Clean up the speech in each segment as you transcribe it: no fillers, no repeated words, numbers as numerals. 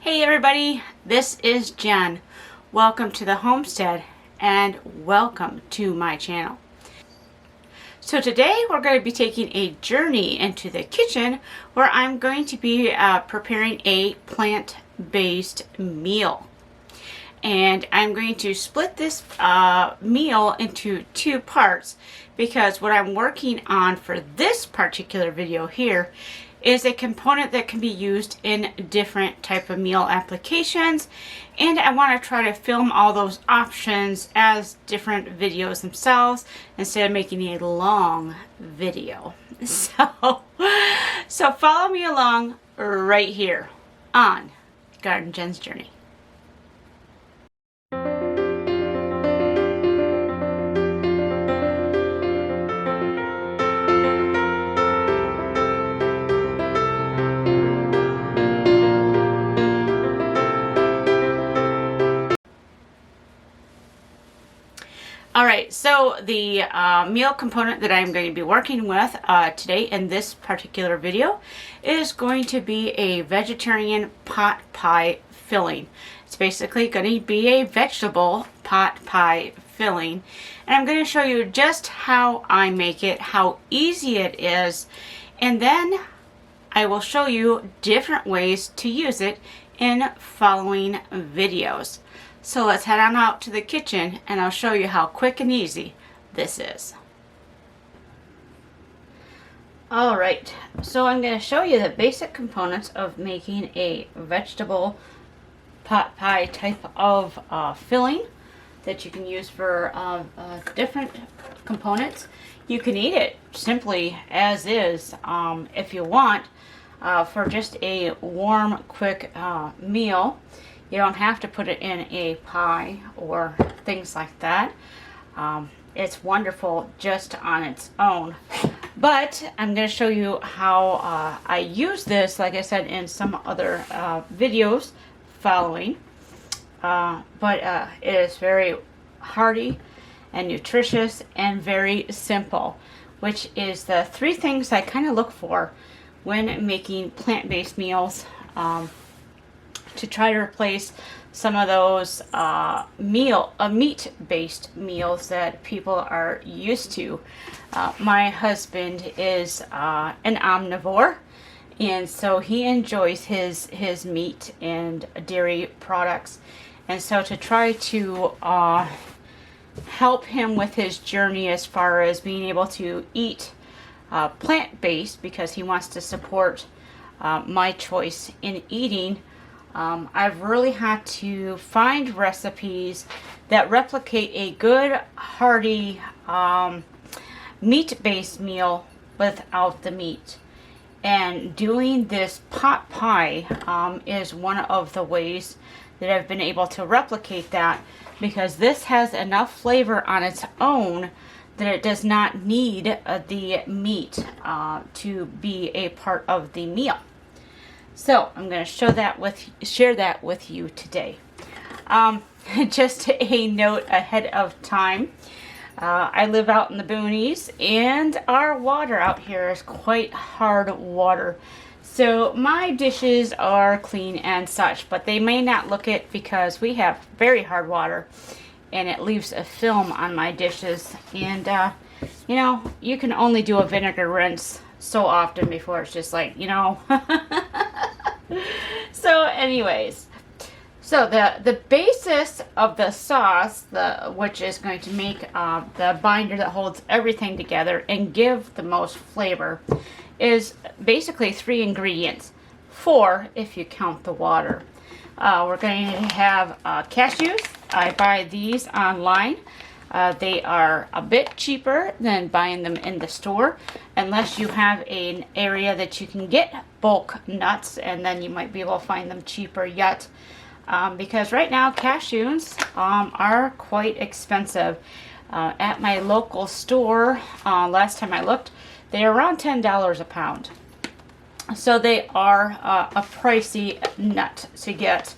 Hey everybody, this is Jen. Welcome to the homestead and welcome to my channel. So today we're going to be taking a journey into the kitchen where I'm going to be preparing a plant-based meal. And I'm going to split this meal into two parts because what I'm working on for this particular video here is a component that can be used in different type of meal applications, and I want to try to film all those options as different videos themselves instead of making a long video. So follow me along right here on Garden Jen's Journey. Alright, so the meal component that I'm going to be working with today in this particular video is going to be a vegetarian pot pie filling. It's basically going to be a vegetable pot pie filling, and I'm going to show you just how I make it, how easy it is, and then I will show you different ways to use it in following videos. So let's head on out to the kitchen and I'll show you how quick and easy this is. Alright, so I'm going to show you the basic components of making a vegetable pot pie type of filling that you can use for different components. You can eat it simply as is if you want for just a warm, quick meal. You don't have to put it in a pie or things like that. It's wonderful just on its own. But I'm going to show you how I use this, like I said, in some other videos following. But it is very hearty and nutritious and very simple, which is the three things I kind of look for when making plant-based meals. To try to replace some of those meat-based meals that people are used to. My husband is an omnivore, and so he enjoys his meat and dairy products. And so to try to help him with his journey as far as being able to eat plant-based, because he wants to support my choice in eating, I've really had to find recipes that replicate a good, hearty, meat-based meal without the meat. And doing this pot pie is one of the ways that I've been able to replicate that, because this has enough flavor on its own that it does not need the meat to be a part of the meal. So I'm going to share that with you today. Just a note ahead of time. I live out in the boonies, and our water out here is quite hard water. So my dishes are clean and such, but they may not look it because we have very hard water, and it leaves a film on my dishes. And you know, you can only do a vinegar rinse so often before it's just like, you know. So anyways, so the basis of the sauce, which is going to make the binder that holds everything together and give the most flavor, is basically 3 ingredients. 4 if you count the water. We're going to have cashews. I buy these online. They are a bit cheaper than buying them in the store, unless you have an area that you can get bulk nuts, and then you might be able to find them cheaper yet. Because right now cashews are quite expensive. At my local store, last time I looked, they are around $10 a pound. So they are a pricey nut to get.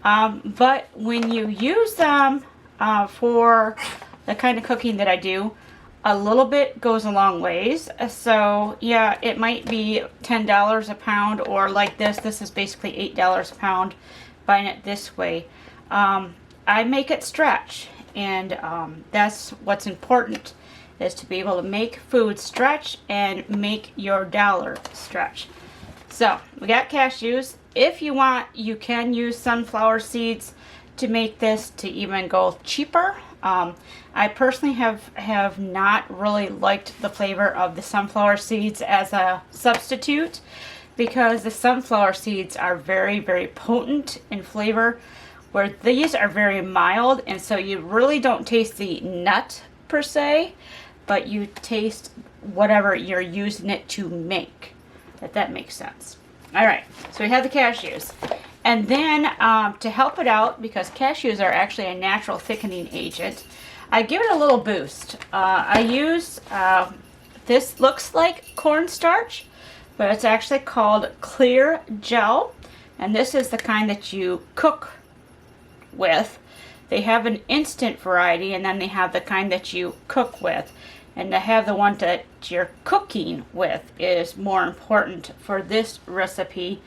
But when you use them for the kind of cooking that I do, a little bit goes a long ways. So yeah, it might be $10 a pound, or like this is basically $8 a pound buying it this way. I make it stretch, and that's what's important, is to be able to make food stretch and make your dollar stretch. So we got cashews. If you want, you can use sunflower seeds to make this to even go cheaper. I personally have not really liked the flavor of the sunflower seeds as a substitute, because the sunflower seeds are very, very potent in flavor, where these are very mild, and so you really don't taste the nut per se, but you taste whatever you're using it to make, if that makes sense. All right, so we have the cashews. And then to help it out, because cashews are actually a natural thickening agent, I give it a little boost. I use, this looks like cornstarch, but it's actually called clear gel. And this is the kind that you cook with. They have an instant variety, and then they have the kind that you cook with. And to have the one that you're cooking with is more important for this recipe.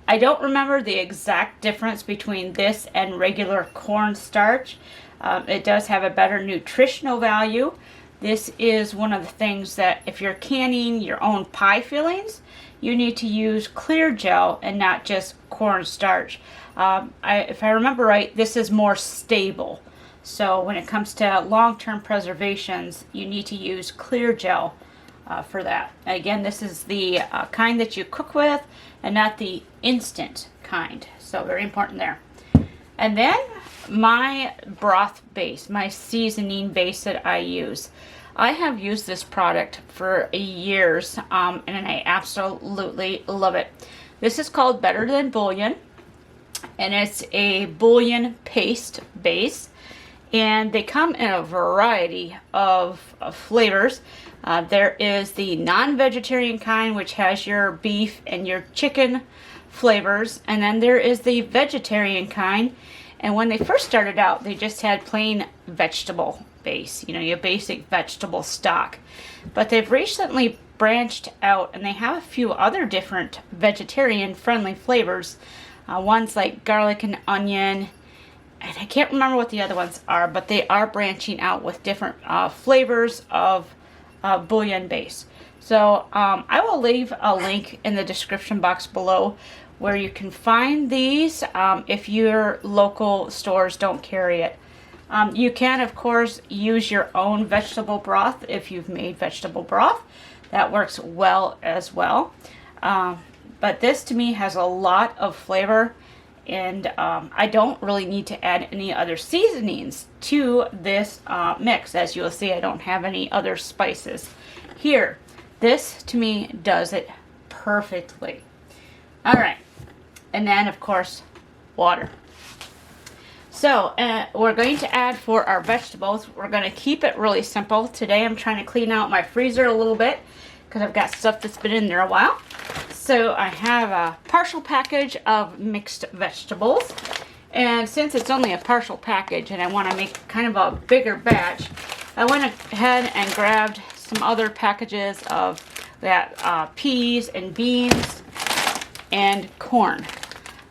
I don't remember the exact difference between this and regular cornstarch. It does have a better nutritional value. This is one of the things that if you're canning your own pie fillings, you need to use clear gel and not just cornstarch. If I remember right, this is more stable. So when it comes to long-term preservations, you need to use clear gel for that. Again, this is the kind that you cook with and not the instant kind. So very important there. And then my broth base, my seasoning base that I use. I have used this product for years, and I absolutely love it. This is called Better Than Bouillon, and it's a bouillon paste base. And they come in a variety of flavors. There is the non-vegetarian kind, which has your beef and your chicken flavors. And then there is the vegetarian kind. And when they first started out, they just had plain vegetable base, your basic vegetable stock. But they've recently branched out, and they have a few other different vegetarian-friendly flavors. Ones like garlic and onion, and I can't remember what the other ones are, but they are branching out with different flavors of bouillon base. So I will leave a link in the description box below where you can find these if your local stores don't carry it. You can, of course, use your own vegetable broth if you've made vegetable broth. That works well as well. But this to me has a lot of flavor. And I don't really need to add any other seasonings to this mix. As you'll see, I don't have any other spices here. This, to me, does it perfectly. All right. And then, of course, water. So we're going to add for our vegetables. We're going to keep it really simple. Today I'm trying to clean out my freezer a little bit because I've got stuff that's been in there a while. So I have a partial package of mixed vegetables, and since it's only a partial package and I want to make kind of a bigger batch, I went ahead and grabbed some other packages of that peas and beans and corn.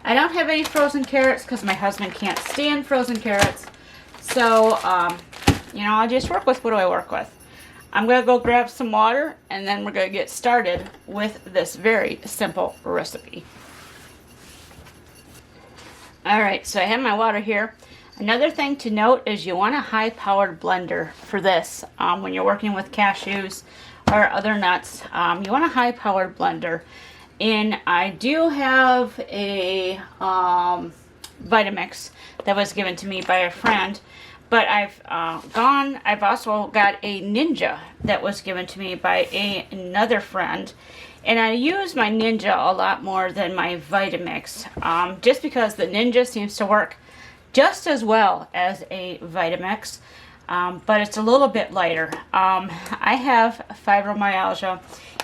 I don't have any frozen carrots because my husband can't stand frozen carrots, so I just work with what do I work with. I'm going to go grab some water, and then we're going to get started with this very simple recipe. Alright, so I have my water here. Another thing to note is you want a high-powered blender for this. When you're working with cashews or other nuts, you want a high-powered blender. And I do have a Vitamix that was given to me by a friend. But I've also got a Ninja that was given to me by another friend. And I use my Ninja a lot more than my Vitamix. Just because the Ninja seems to work just as well as a Vitamix. But it's a little bit lighter. I have fibromyalgia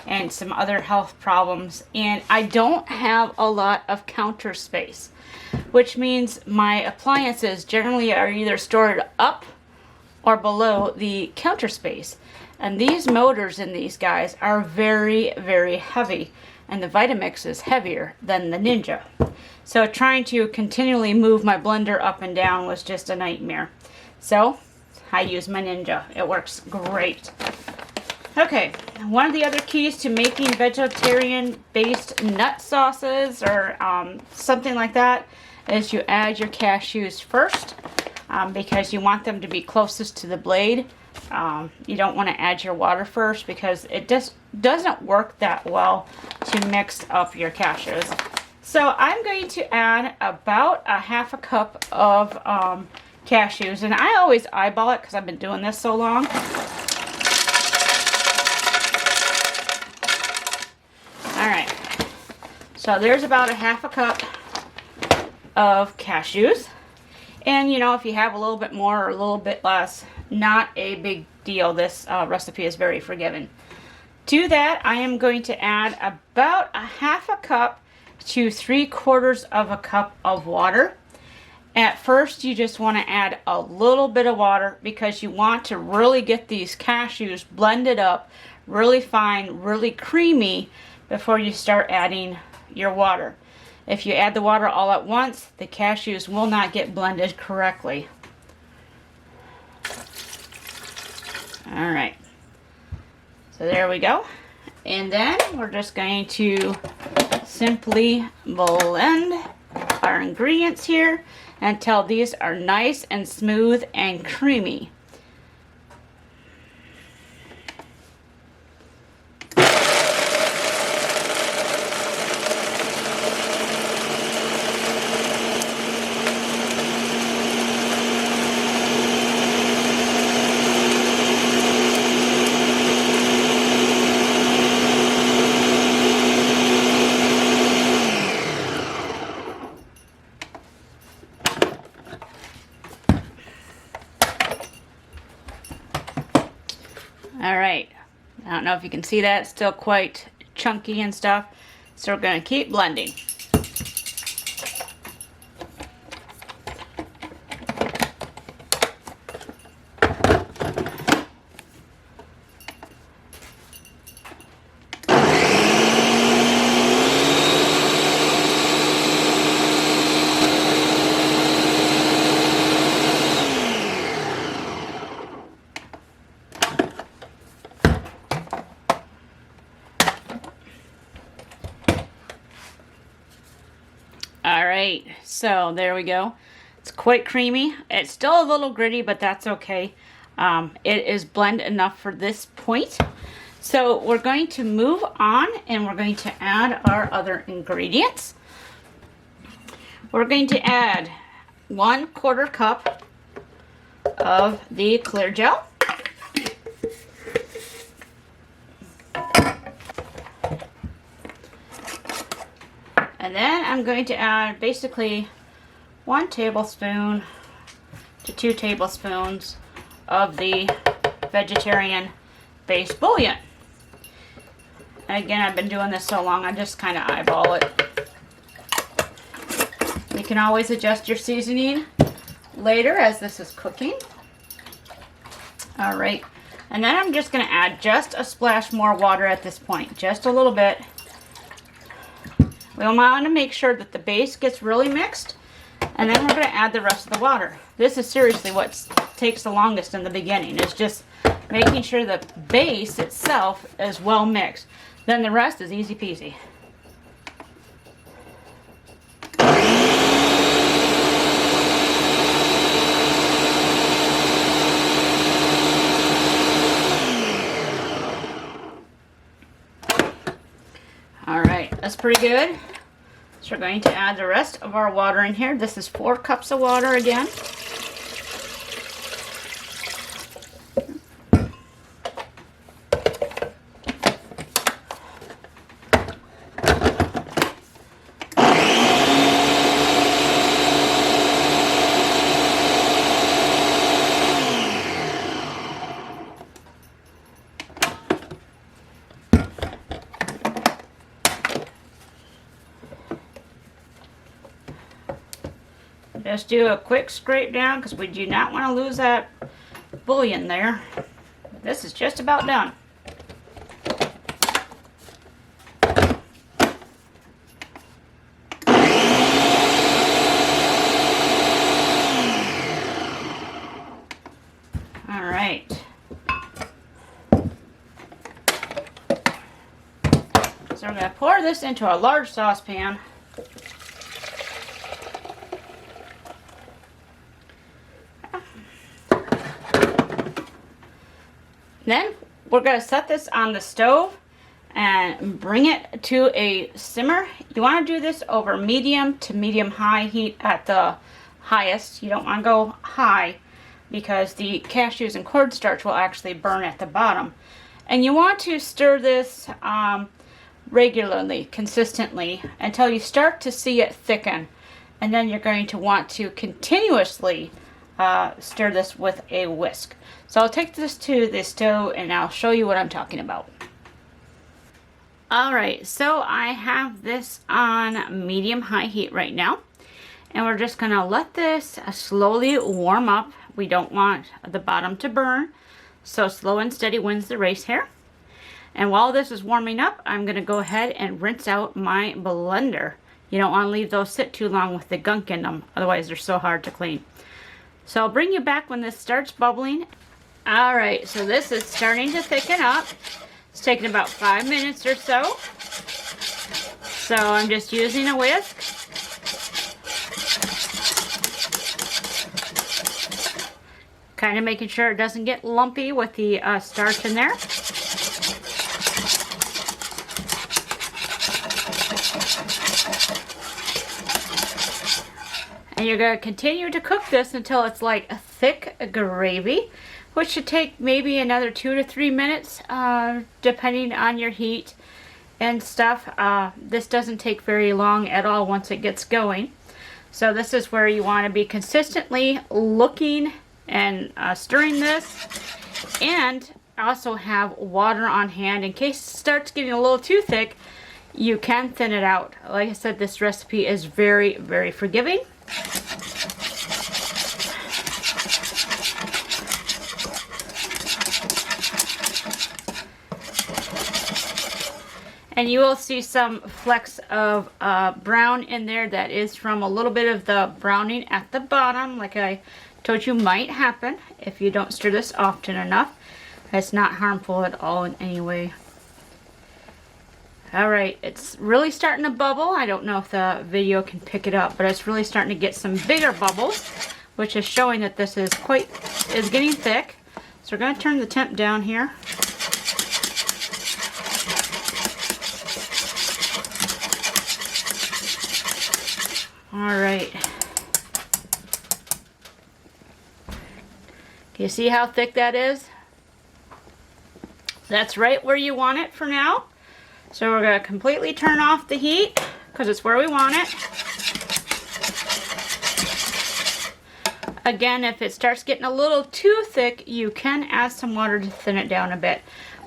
and some other health problems. And I don't have a lot of counter space, which means my appliances generally are either stored up or below the counter space. And these motors in these guys are very, very heavy. And the Vitamix is heavier than the Ninja. So trying to continually move my blender up and down was just a nightmare. So I use my Ninja. It works great. Okay, one of the other keys to making vegetarian-based nut sauces or something like that is you add your cashews first because you want them to be closest to the blade. You don't want to add your water first because it just doesn't work that well to mix up your cashews. So I'm going to add about a half a cup of cashews, and I always eyeball it because I've been doing this so long. Alright, so there's about a half a cup of cashews. And you know, if you have a little bit more or a little bit less, not a big deal. This recipe is very forgiving. To that, I am going to add about a half a cup to 3/4 of a cup of water. At first, you just want to add a little bit of water because you want to really get these cashews blended up really fine, really creamy before you start adding your water. If you add the water all at once, the cashews will not get blended correctly. Alright, so there we go. And then we're just going to simply blend our ingredients here until these are nice and smooth and creamy. Alright, I don't know if you can see that, it's still quite chunky and stuff, so we're going to keep blending. Alright, so there we go. It's quite creamy. It's still a little gritty, but that's okay. It is blend enough for this point. So we're going to move on and we're going to add our other ingredients. We're going to add 1/4 cup of the clear gel. And then I'm going to add basically 1 tablespoon to 2 tablespoons of the vegetarian-based bouillon. And again, I've been doing this so long, I just kind of eyeball it. You can always adjust your seasoning later as this is cooking. Alright, and then I'm just going to add just a splash more water at this point, just a little bit. We want to make sure that the base gets really mixed, and then we're going to add the rest of the water. This is seriously what takes the longest in the beginning, is just making sure the base itself is well mixed. Then the rest is easy peasy. Alright, that's pretty good. So we're going to add the rest of our water in here. This is 4 cups of water again. Just do a quick scrape down because we do not want to lose that bouillon there. this is just about done. All right. So we're going to pour this into a large saucepan. Then we're going to set this on the stove and bring it to a simmer. You want to do this over medium to medium high heat at the highest. You don't want to go high because the cashews and cornstarch will actually burn at the bottom. And you want to stir this regularly, consistently, until you start to see it thicken. And then you're going to want to continuously stir this with a whisk. So I'll take this to the stove and I'll show you what I'm talking about. Alright, so I have this on medium-high heat right now. And we're just going to let this slowly warm up. We don't want the bottom to burn. So slow and steady wins the race here. And while this is warming up, I'm going to go ahead and rinse out my blender. You don't want to leave those sit too long with the gunk in them. Otherwise, they're so hard to clean. So I'll bring you back when this starts bubbling. Alright, so this is starting to thicken up. It's taking about 5 minutes or so. So I'm just using a whisk. Kind of making sure it doesn't get lumpy with the starch in there. And you're going to continue to cook this until it's like a thick gravy, which should take maybe another 2 to 3 minutes, depending on your heat and stuff. This doesn't take very long at all once it gets going. So this is where you want to be consistently looking and stirring this, and also have water on hand in case it starts getting a little too thick. You can thin it out. Like I said, this recipe is very, very forgiving. And you will see some flecks of brown in there. That is from a little bit of the browning at the bottom, like I told you might happen if you don't stir this often enough. It's not harmful at all in any way. Alright, it's really starting to bubble. I don't know if the video can pick it up, but it's really starting to get some bigger bubbles, which is showing that this is getting thick. So we're going to turn the temp down here. Alright. Can you see how thick that is? That's right where you want it for now. So we're going to completely turn off the heat because it's where we want it. Again, if it starts getting a little too thick, you can add some water to thin it down a bit.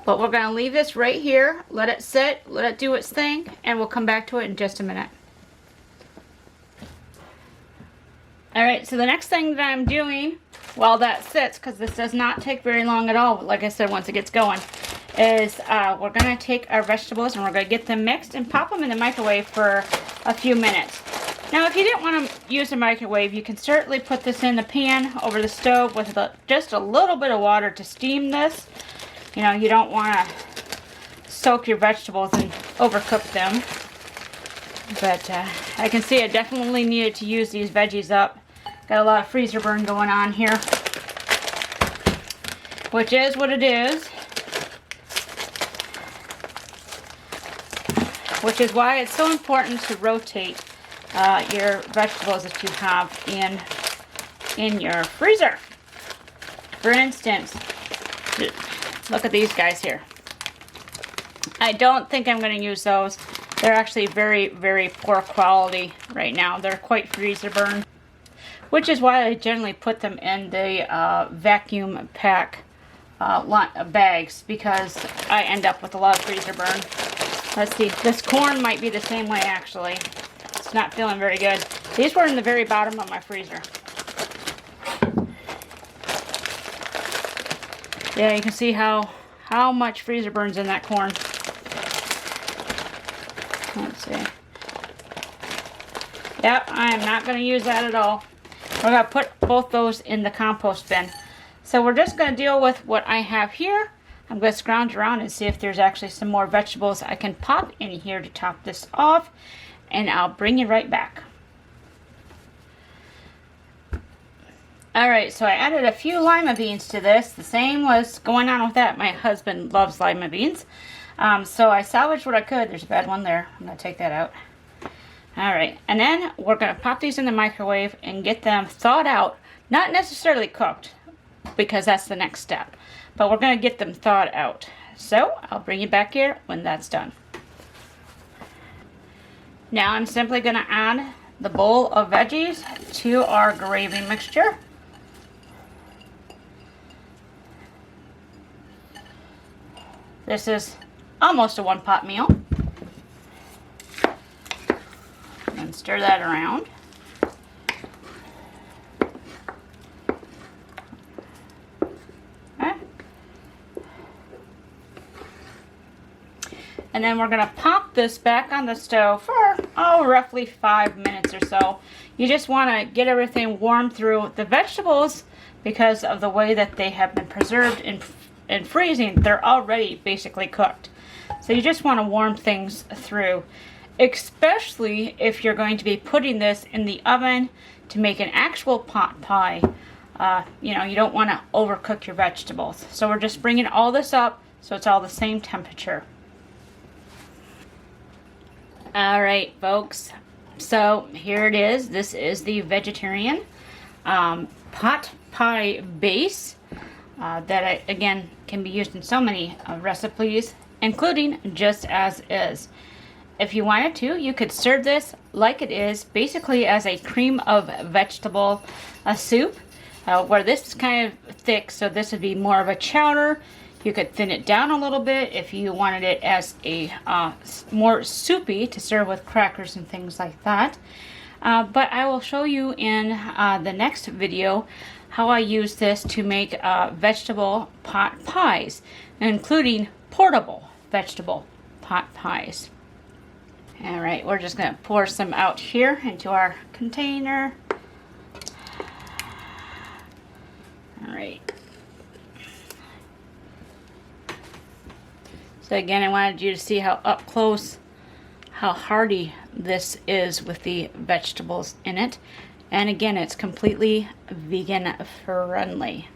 But we're going to leave this right here, let it sit, let it do its thing, and we'll come back to it in just a minute. Alright, so the next thing that I'm doing while that sits, because this does not take very long at all, like I said, once it gets going, is we're going to take our vegetables and we're going to get them mixed and pop them in the microwave for a few minutes. Now, if you didn't want to use a microwave, you can certainly put this in the pan over the stove with just a little bit of water to steam this. You know, you don't want to soak your vegetables and overcook them. But I can see I definitely needed to use these veggies up. Got a lot of freezer burn going on here, which is what it is. Which is why it's so important to rotate your vegetables that you have in your freezer. For instance, look at these guys here. I don't think I'm going to use those. They're actually very, very poor quality right now. They're quite freezer burned, which is why I generally put them in the vacuum pack bags, because I end up with a lot of freezer burn. Let's see, this corn might be the same way actually. It's not feeling very good. These were in the very bottom of my freezer. Yeah, you can see how much freezer burns in that corn. Let's see. Yep, I am not going to use that at all. We're going to put both those in the compost bin. So we're just going to deal with what I have here. I'm going to scrounge around and see if there's actually some more vegetables I can pop in here to top this off. And I'll bring you right back. Alright, so I added a few lima beans to this. The same was going on with that. My husband loves lima beans. So I salvaged what I could. There's a bad one there. I'm going to take that out. Alright, and then we're going to pop these in the microwave and get them thawed out. Not necessarily cooked, because that's the next step. But we're going to get them thawed out. So I'll bring you back here when that's done. Now I'm simply going to add the bowl of veggies to our gravy mixture. This is almost a one-pot meal. And stir that around. Okay. And then we're going to pop this back on the stove for, roughly 5 minutes or so. You just want to get everything warm through. The vegetables, because of the way that they have been preserved in freezing, they're already basically cooked. So you just want to warm things through, especially if you're going to be putting this in the oven to make an actual pot pie. You know, you don't want to overcook your vegetables. So we're just bringing all this up so it's all the same temperature. Alright folks, so here it is. This is the vegetarian pot pie base that again can be used in so many recipes, including just as is. If you wanted to, you could serve this like it is, basically as a cream of vegetable soup, where this is kind of thick, so this would be more of a chowder. You could thin it down a little bit if you wanted it as a more soupy to serve with crackers and things like that. But I will show you in the next video how I use this to make vegetable pot pies, including portable vegetable pot pies. Alright, we're just going to pour some out here into our container. Alright. So again, I wanted you to see how up close, how hearty this is with the vegetables in it. And again, it's completely vegan friendly.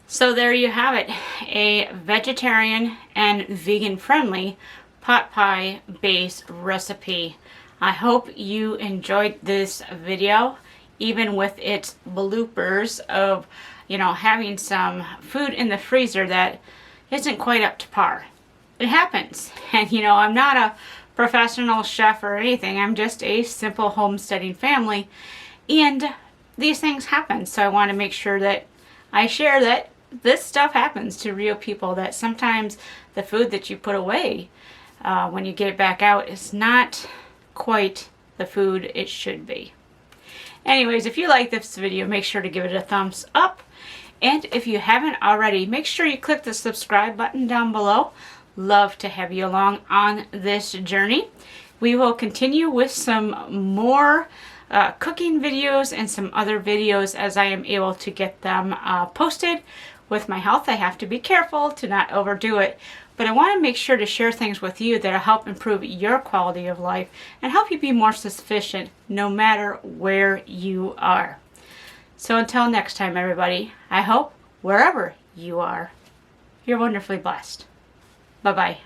So there you have it, a vegetarian and vegan friendly pot pie base recipe. I hope you enjoyed this video, even with its bloopers of, you know, having some food in the freezer that isn't quite up to par. It happens. And you know, I'm not a professional chef or anything. I'm just a simple homesteading family. And these things happen. So I want to make sure that I share that this stuff happens to real people, that sometimes the food that you put away when you get it back out is not quite the food it should be. Anyways, if you like this video, make sure to give it a thumbs up. And if you haven't already, make sure you click the subscribe button down below. Love to have you along on this journey. We will continue with some more cooking videos and some other videos as I am able to get them posted. With my health, I have to be careful to not overdo it. But I want to make sure to share things with you that will help improve your quality of life and help you be more sufficient no matter where you are. So until next time, everybody, I hope wherever you are, you're wonderfully blessed. Bye-bye.